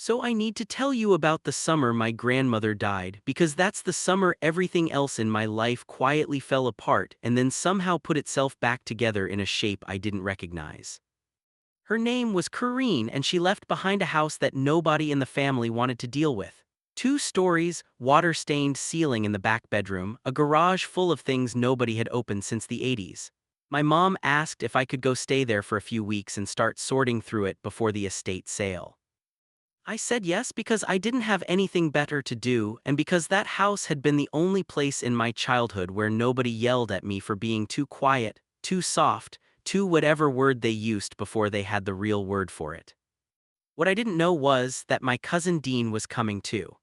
So I need to tell you about the summer my grandmother died because that's the summer everything else in my life quietly fell apart and then somehow put itself back together in a shape I didn't recognize. Her name was Corrine and she left behind a house that nobody in the family wanted to deal with. 2 stories, water-stained ceiling in the back bedroom, a garage full of things nobody had opened since the 80s. My mom asked if I could go stay there for a few weeks and start sorting through it before the estate sale. I said yes because I didn't have anything better to do and because that house had been the only place in my childhood where nobody yelled at me for being too quiet, too soft, too whatever word they used before they had the real word for it. What I didn't know was that my cousin Dean was coming too.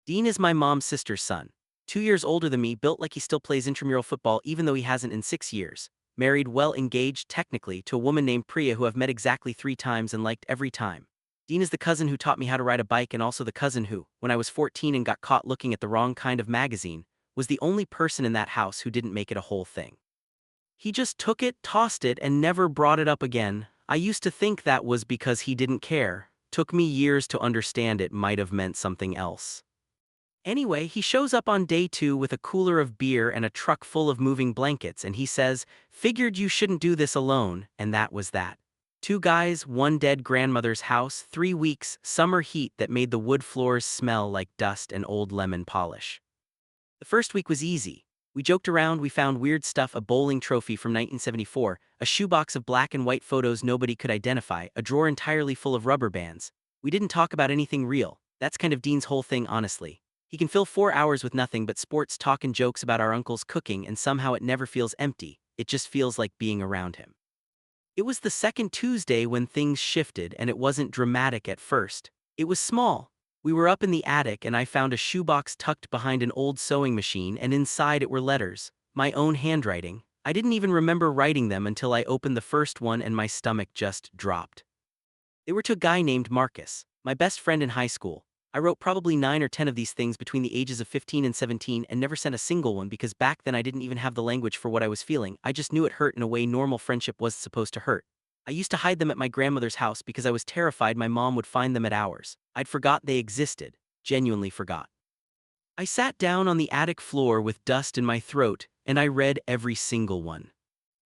Dean is my mom's sister's son. 2 years older than me, built like he still plays intramural football even though he hasn't in 6 years. Married, well engaged, technically, to a woman named Priya who I've met exactly 3 times and liked every time. Dean is the cousin who taught me how to ride a bike and also the cousin who, when I was 14 and got caught looking at the wrong kind of magazine, was the only person in that house who didn't make it a whole thing. He just took it, tossed it, and never brought it up again. I used to think that was because he didn't care. Took me years to understand it might have meant something else. Anyway, he shows up on day 2 with a cooler of beer and a truck full of moving blankets and he says, "Figured you shouldn't do this alone," and that was that. 2 guys, one dead grandmother's house, 3 weeks, summer heat that made the wood floors smell like dust and old lemon polish. The first week was easy. We joked around, we found weird stuff, a bowling trophy from 1974, a shoebox of black and white photos nobody could identify, a drawer entirely full of rubber bands. We didn't talk about anything real. That's kind of Dean's whole thing, honestly. He can fill 4 hours with nothing but sports talk and jokes about our uncle's cooking and somehow it never feels empty, it just feels like being around him. It was the second Tuesday when things shifted and it wasn't dramatic at first. It was small. We were up in the attic and I found a shoebox tucked behind an old sewing machine and inside it were letters, my own handwriting. I didn't even remember writing them until I opened the first one and my stomach just dropped. They were to a guy named Marcus, my best friend in high school. I wrote probably 9 or 10 of these things between the ages of 15 and 17 and never sent a single one because back then I didn't even have the language for what I was feeling. I just knew it hurt in a way normal friendship was supposed to hurt. I used to hide them at my grandmother's house because I was terrified my mom would find them at ours. I'd forgot they existed, genuinely forgot. I sat down on the attic floor with dust in my throat and I read every single one.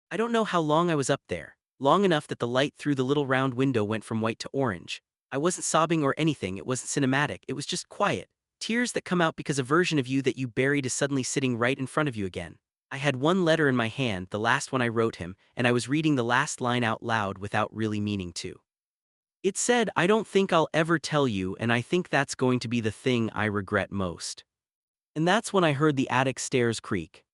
I don't know how long I was up there, long enough that the light through the little round window went from white to orange. I wasn't sobbing or anything, it wasn't cinematic, it was just quiet. Tears that come out because a version of you that you buried is suddenly sitting right in front of you again. I had one letter in my hand, the last one I wrote him, and I was reading the last line out loud without really meaning to. It said, "I don't think I'll ever tell you, and I think that's going to be the thing I regret most." And that's when I heard the attic stairs creak.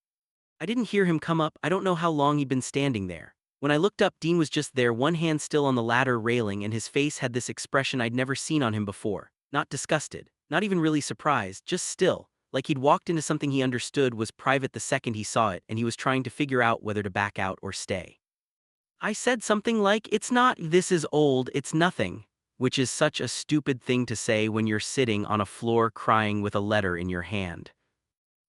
I didn't hear him come up, I don't know how long he'd been standing there. When I looked up, Dean was just there, one hand still on the ladder railing, and his face had this expression I'd never seen on him before. Not disgusted, not even really surprised, just still, like he'd walked into something he understood was private the second he saw it, and he was trying to figure out whether to back out or stay. I said something like, "It's not, this is old, it's nothing," which is such a stupid thing to say when you're sitting on a floor crying with a letter in your hand.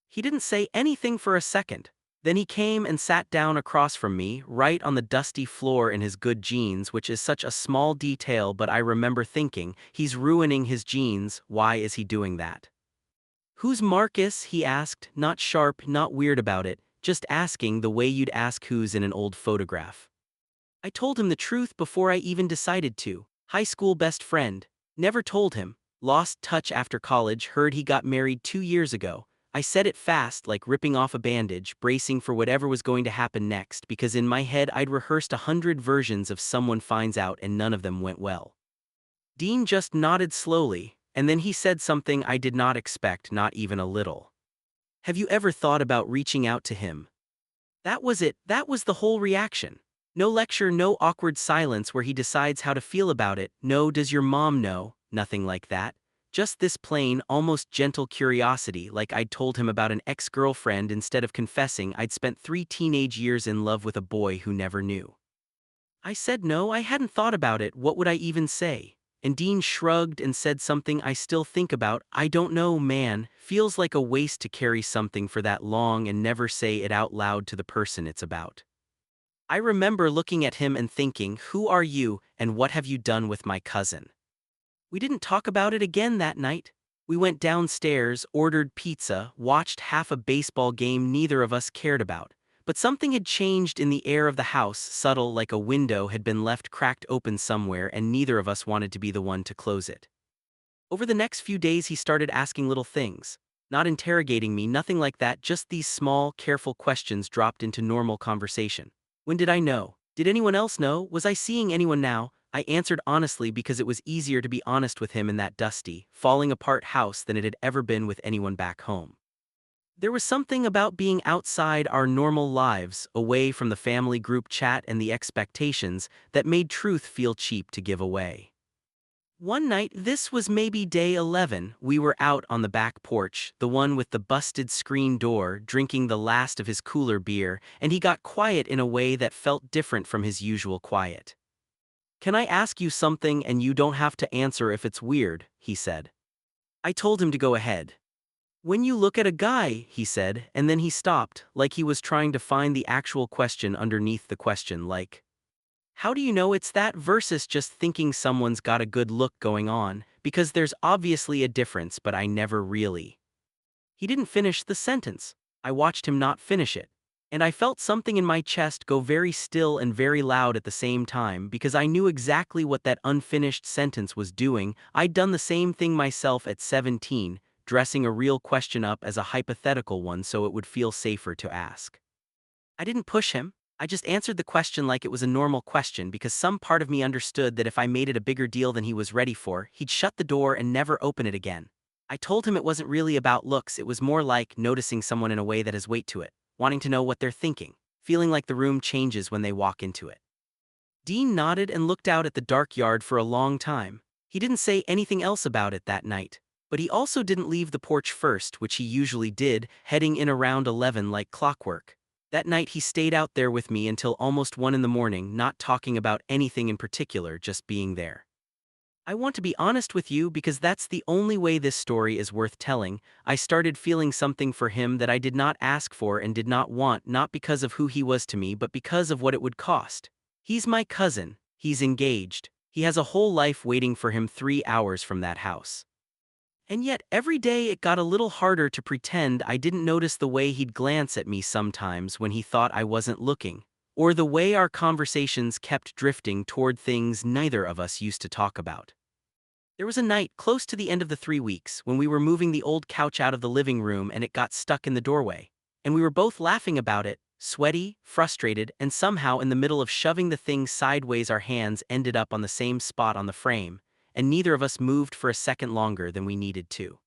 He didn't say anything for a second. Then he came and sat down across from me, right on the dusty floor in his good jeans, which is such a small detail, but I remember thinking, he's ruining his jeans, why is he doing that? "Who's Marcus?" he asked, not sharp, not weird about it, just asking the way you'd ask who's in an old photograph. I told him the truth before I even decided to. High school best friend. Never told him. Lost touch after college, heard he got married 2 years ago. I said it fast, like ripping off a bandage, bracing for whatever was going to happen next, because in my head I'd rehearsed 100 versions of someone finds out and none of them went well. Dean just nodded slowly, and then he said something I did not expect, not even a little. "Have you ever thought about reaching out to him?" That was it, that was the whole reaction. No lecture, no awkward silence where he decides how to feel about it, no "does your mom know," nothing like that. Just this plain, almost gentle curiosity, like I'd told him about an ex-girlfriend instead of confessing I'd spent 3 teenage years in love with a boy who never knew. I said no, I hadn't thought about it, what would I even say? And Dean shrugged and said something I still think about, "I don't know, man, feels like a waste to carry something for that long and never say it out loud to the person it's about." I remember looking at him and thinking, who are you, and what have you done with my cousin? We didn't talk about it again that night. We went downstairs, ordered pizza, watched half a baseball game neither of us cared about. But something had changed in the air of the house, subtle like a window had been left cracked open somewhere and neither of us wanted to be the one to close it. Over the next few days he started asking little things. Not interrogating me, nothing like that, just these small, careful questions dropped into normal conversation. When did I know? Did anyone else know? Was I seeing anyone now? I answered honestly because it was easier to be honest with him in that dusty, falling apart house than it had ever been with anyone back home. There was something about being outside our normal lives, away from the family group chat and the expectations, that made truth feel cheap to give away. One night, this was maybe day 11, we were out on the back porch, the one with the busted screen door, drinking the last of his cooler beer, and he got quiet in a way that felt different from his usual quiet. "Can I ask you something and you don't have to answer if it's weird?" he said. I told him to go ahead. "When you look at a guy," he said, and then he stopped, like he was trying to find the actual question underneath the question, like, how do you know it's that versus just thinking someone's got a good look going on, because there's obviously a difference but I never really. He didn't finish the sentence. I watched him not finish it. And I felt something in my chest go very still and very loud at the same time because I knew exactly what that unfinished sentence was doing. I'd done the same thing myself at 17, dressing a real question up as a hypothetical one so it would feel safer to ask. I didn't push him. I just answered the question like it was a normal question because some part of me understood that if I made it a bigger deal than he was ready for, he'd shut the door and never open it again. I told him it wasn't really about looks, it was more like noticing someone in a way that has weight to it, wanting to know what they're thinking, feeling like the room changes when they walk into it. Dean nodded and looked out at the dark yard for a long time. He didn't say anything else about it that night, but he also didn't leave the porch first, which he usually did, heading in around 11 like clockwork. That night he stayed out there with me until almost 1 in the morning, not talking about anything in particular, just being there. I want to be honest with you because that's the only way this story is worth telling. I started feeling something for him that I did not ask for and did not want, not because of who he was to me but because of what it would cost. He's my cousin, he's engaged, he has a whole life waiting for him 3 hours from that house. And yet every day it got a little harder to pretend I didn't notice the way he'd glance at me sometimes when he thought I wasn't looking, or the way our conversations kept drifting toward things neither of us used to talk about. There was a night close to the end of the 3 weeks when we were moving the old couch out of the living room and it got stuck in the doorway, and we were both laughing about it, sweaty, frustrated, and somehow in the middle of shoving the thing sideways our hands ended up on the same spot on the frame, and neither of us moved for a second longer than we needed to.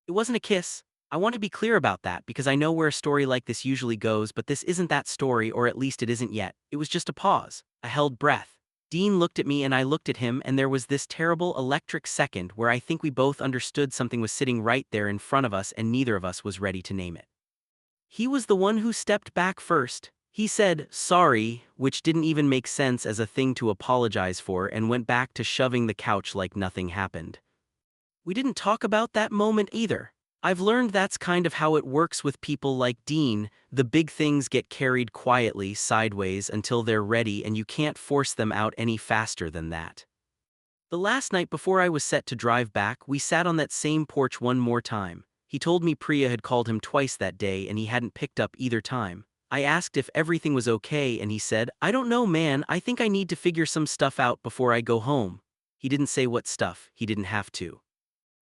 It wasn't a kiss. I want to be clear about that because I know where a story like this usually goes, but this isn't that story, or at least it isn't yet. It was just a pause, a held breath. Dean looked at me and I looked at him, and there was this terrible electric second where I think we both understood something was sitting right there in front of us and neither of us was ready to name it. He was the one who stepped back first. He said, "Sorry," which didn't even make sense as a thing to apologize for, and went back to shoving the couch like nothing happened. We didn't talk about that moment either. I've learned that's kind of how it works with people like Dean. The big things get carried quietly, sideways, until they're ready, and you can't force them out any faster than that. The last night before I was set to drive back, we sat on that same porch one more time. He told me Priya had called him twice that day and he hadn't picked up either time. I asked if everything was okay and he said, "I don't know, man, I think I need to figure some stuff out before I go home." He didn't say what stuff, he didn't have to.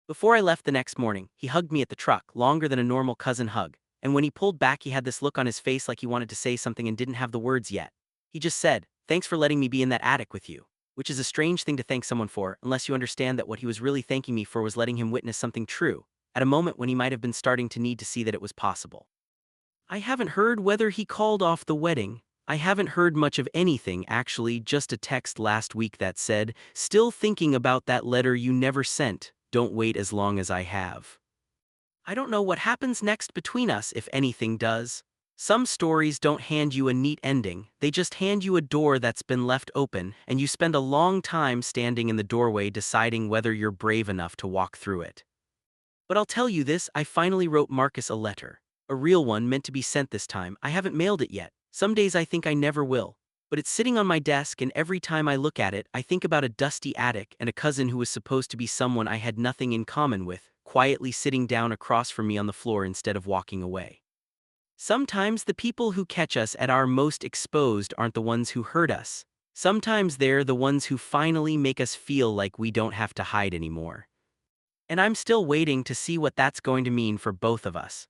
Before I left the next morning, he hugged me at the truck, longer than a normal cousin hug, and when he pulled back he had this look on his face like he wanted to say something and didn't have the words yet. He just said, "Thanks for letting me be in that attic with you," which is a strange thing to thank someone for, unless you understand that what he was really thanking me for was letting him witness something true, at a moment when he might have been starting to need to see that it was possible. I haven't heard whether he called off the wedding. I haven't heard much of anything actually, just a text last week that said, "Still thinking about that letter you never sent. Don't wait as long as I have." I don't know what happens next between us if anything does. Some stories don't hand you a neat ending, they just hand you a door that's been left open, and you spend a long time standing in the doorway deciding whether you're brave enough to walk through it. But I'll tell you this, I finally wrote Marcus a letter. A real one meant to be sent this time. I haven't mailed it yet. Some days I think I never will. but it's sitting on my desk, and every time I look at it, I think about a dusty attic and a cousin who was supposed to be someone I had nothing in common with, quietly sitting down across from me on the floor instead of walking away. Sometimes the people who catch us at our most exposed aren't the ones who hurt us. Sometimes they're the ones who finally make us feel like we don't have to hide anymore. And I'm still waiting to see what that's going to mean for both of us.